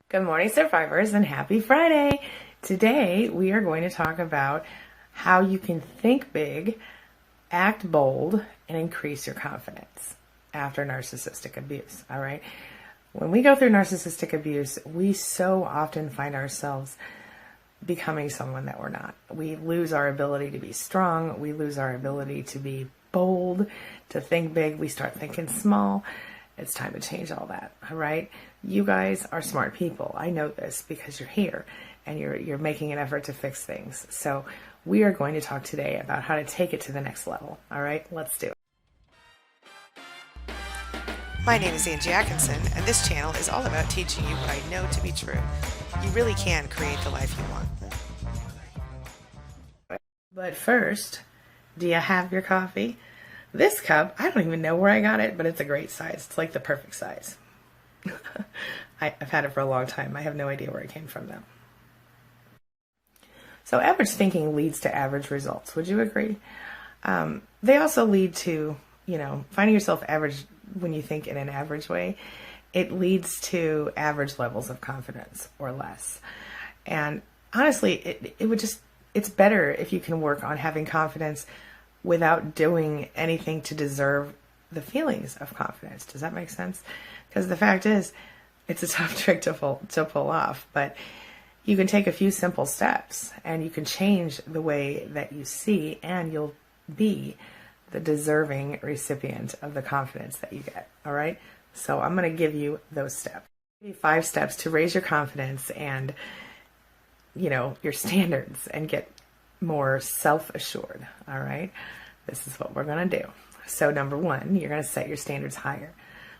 Good morning, survivors, and happy Friday. Today, we are going to talk about how you can think big, act bold, and increase your confidence after narcissistic abuse. All right. When we go through narcissistic abuse, we so often find ourselves becoming someone that we're not. We lose our ability to be strong. We lose our ability to be bold, to think big. We start thinking small. It's time to change all that. All right. You guys are smart people. I know this because you're here and you're making an effort to fix things. So we are going to talk today about how to take it to the next level. All right, let's do it. My name is Angie Atkinson, and this channel is all about teaching you what I know to be true. You really can create the life you want. But first, do you have your coffee? This cup, I don't even know where I got it, but it's a great size. It's like the perfect size. I've had it for a long time. I have no idea where it came from, though. So average thinking leads to average results. Would you agree? They also lead to, finding yourself average when you think in an average way. It leads to average levels of confidence or less. And honestly, it's better if you can work on having confidence without doing anything to deserve the feelings of confidence. Does that make sense? Because the fact is, it's a tough trick to pull off, but you can take a few simple steps and you can change the way that you see, and you'll be the deserving recipient of the confidence that you get. All right. So I'm going to give you those steps. 5 steps to raise your confidence and, your standards and get more self-assured. All right. This is what we're going to do. So number 1, you're going to set your standards higher.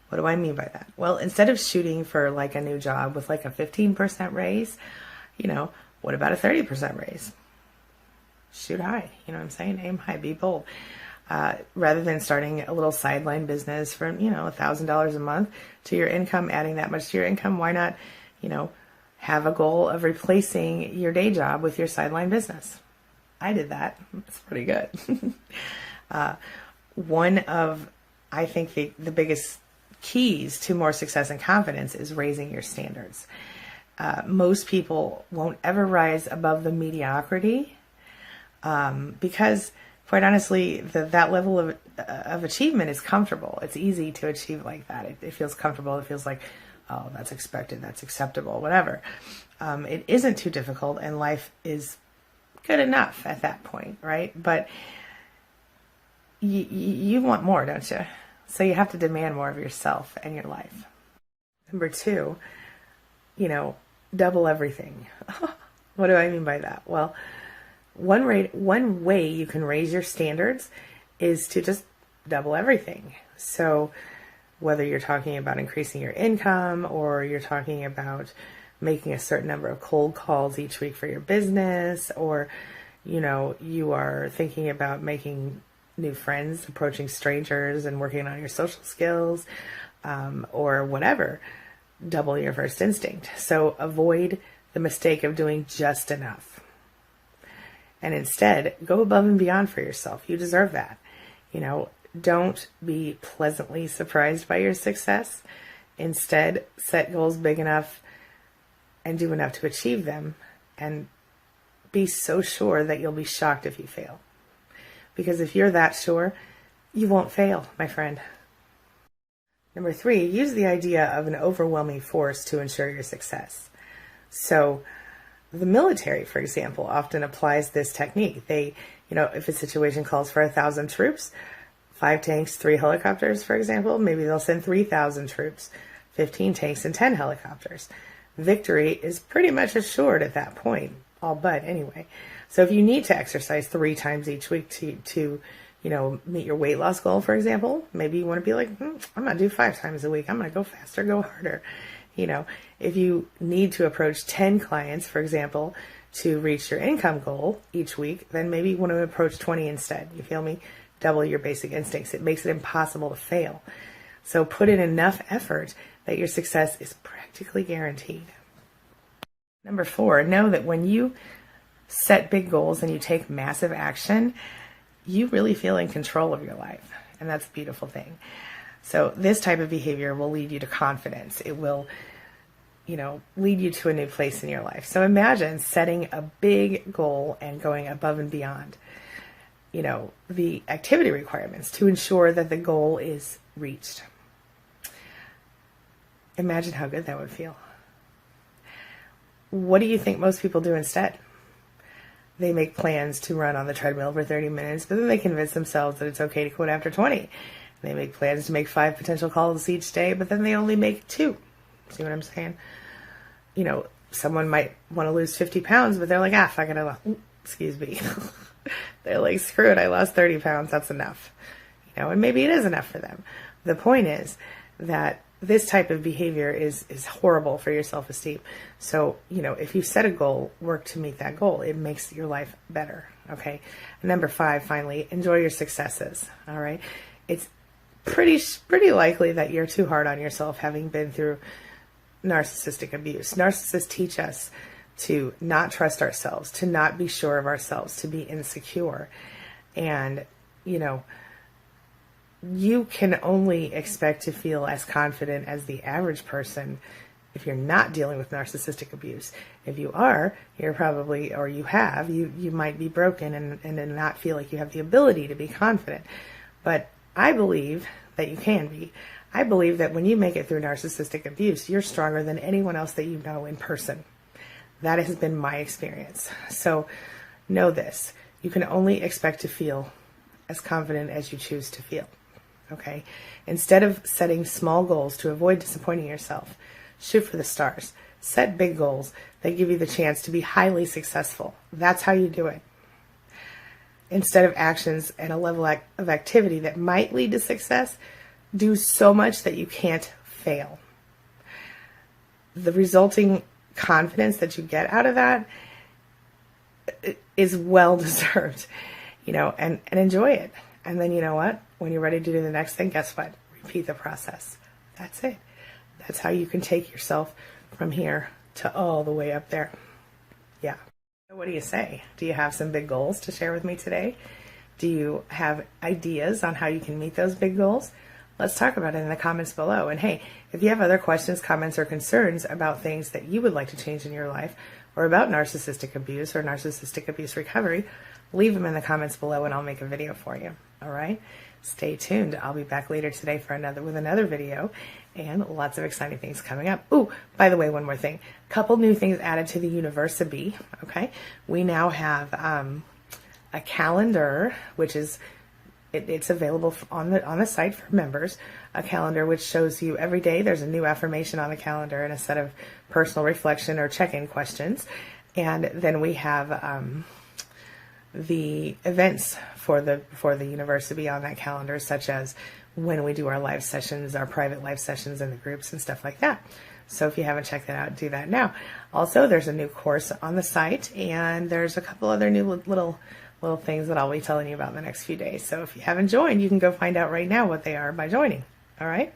What do I mean by that? Well, instead of shooting for like a new job with like a 15% raise, what about a 30% raise? Shoot high. You know what I'm saying? Aim high, be bold. Rather than starting a little sideline business from, $1,000 a month to your income, adding that much to your income, why not, have a goal of replacing your day job with your sideline business? I did that. It's pretty good. One of, I think, the biggest keys to more success and confidence is raising your standards. Most people won't ever rise above the mediocrity because, quite honestly, that level of achievement is comfortable. It's easy to achieve like that. It feels comfortable. It feels like, oh, that's expected, that's acceptable, whatever. It isn't too difficult, and life is good enough at that point, right? But you want more, don't you? So you have to demand more of yourself and your life. Number 2, double everything. What do I mean by that? Well, one way you can raise your standards is to just double everything. So whether you're talking about increasing your income, or you're talking about making a certain number of cold calls each week for your business, or, you are thinking about making new friends, approaching strangers and working on your social skills, or whatever, double your first instinct. So avoid the mistake of doing just enough. And instead, go above and beyond for yourself. You deserve that. Don't be pleasantly surprised by your success. Instead, set goals big enough and do enough to achieve them, and be so sure that you'll be shocked if you fail. Because if you're that sure, you won't fail, my friend. Number 3, use the idea of an overwhelming force to ensure your success. So the military, for example, often applies this technique. They, if a situation calls for 1,000 troops, 5 tanks, 3 helicopters, for example, maybe they'll send 3,000 troops, 15 tanks and 10 helicopters. Victory is pretty much assured at that point, all but anyway. So if you need to exercise 3 times each week to meet your weight loss goal, for example, maybe you want to be like, I'm going to do 5 times a week. I'm going to go faster, go harder. If you need to approach 10 clients, for example, to reach your income goal each week, then maybe you want to approach 20 instead. You feel me? Double your basic instincts. It makes it impossible to fail. So put in enough effort that your success is practically guaranteed. Number 4, know that when you set big goals and you take massive action, you really feel in control of your life. And that's a beautiful thing. So this type of behavior will lead you to confidence. It will lead you to a new place in your life. So imagine setting a big goal and going above and beyond, the activity requirements to ensure that the goal is reached. Imagine how good that would feel. What do you think most people do instead? They make plans to run on the treadmill for 30 minutes, but then they convince themselves that it's okay to quit after 20. They make plans to make 5 potential calls each day, but then they only make 2. See what I'm saying? Someone might want to lose 50 pounds, but they're like, fuck it, excuse me. They're like, screw it, I lost 30 pounds, that's enough. And maybe it is enough for them. The point is that this type of behavior is horrible for your self-esteem. So, if you set a goal, work to meet that goal. It makes your life better, okay? And number 5, finally, enjoy your successes, all right? It's pretty likely that you're too hard on yourself having been through narcissistic abuse. Narcissists teach us to not trust ourselves, to not be sure of ourselves, to be insecure. And, you can only expect to feel as confident as the average person if you're not dealing with narcissistic abuse. If you are, you're probably, or you have, you might be broken and not feel like you have the ability to be confident. But I believe that you can be. I believe that when you make it through narcissistic abuse, you're stronger than anyone else that you know in person. That has been my experience. So know this, you can only expect to feel as confident as you choose to feel. Okay? Instead of setting small goals to avoid disappointing yourself, shoot for the stars. Set big goals that give you the chance to be highly successful. That's how you do it. Instead of actions and a level of activity that might lead to success, do so much that you can't fail. The resulting confidence that you get out of that is well deserved, and enjoy it. And then you know what? When you're ready to do the next thing, guess what? Repeat the process. That's it. That's how you can take yourself from here to all the way up there. Yeah. What do you say? Do you have some big goals to share with me today? Do you have ideas on how you can meet those big goals? Let's talk about it in the comments below. And hey, if you have other questions, comments, or concerns about things that you would like to change in your life, or about narcissistic abuse or narcissistic abuse recovery, leave them in the comments below and I'll make a video for you. All right? Stay tuned. I'll be back later today for another video, and lots of exciting things coming up. Ooh, by the way, one more thing. Couple new things added to the University. Okay? We now have a calendar, which is it's available on the site for members, a calendar which shows you every day there's a new affirmation on the calendar and a set of personal reflection or check-in questions. And then we have the events for the University on that calendar, such as when we do our live sessions, our private live sessions in the groups and stuff like that. So if you haven't checked that out, do that now. Also, there's a new course on the site, and there's a couple other new little things that I'll be telling you about in the next few days. So if you haven't joined, you can go find out right now what they are by joining. All right?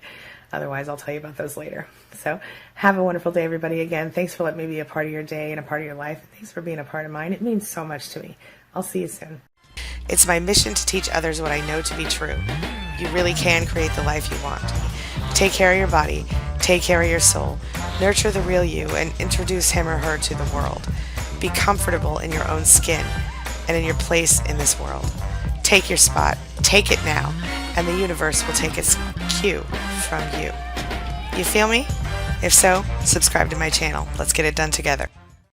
Otherwise, I'll tell you about those later. So have a wonderful day, everybody. Again, thanks for letting me be a part of your day and a part of your life. Thanks for being a part of mine. It means so much to me. I'll see you soon. It's my mission to teach others what I know to be true. You really can create the life you want. Take care of your body. Take care of your soul. Nurture the real you and introduce him or her to the world. Be comfortable in your own skin and in your place in this world. Take your spot. Take it now. And the universe will take its cue from you. You feel me? If so, subscribe to my channel. Let's get it done together.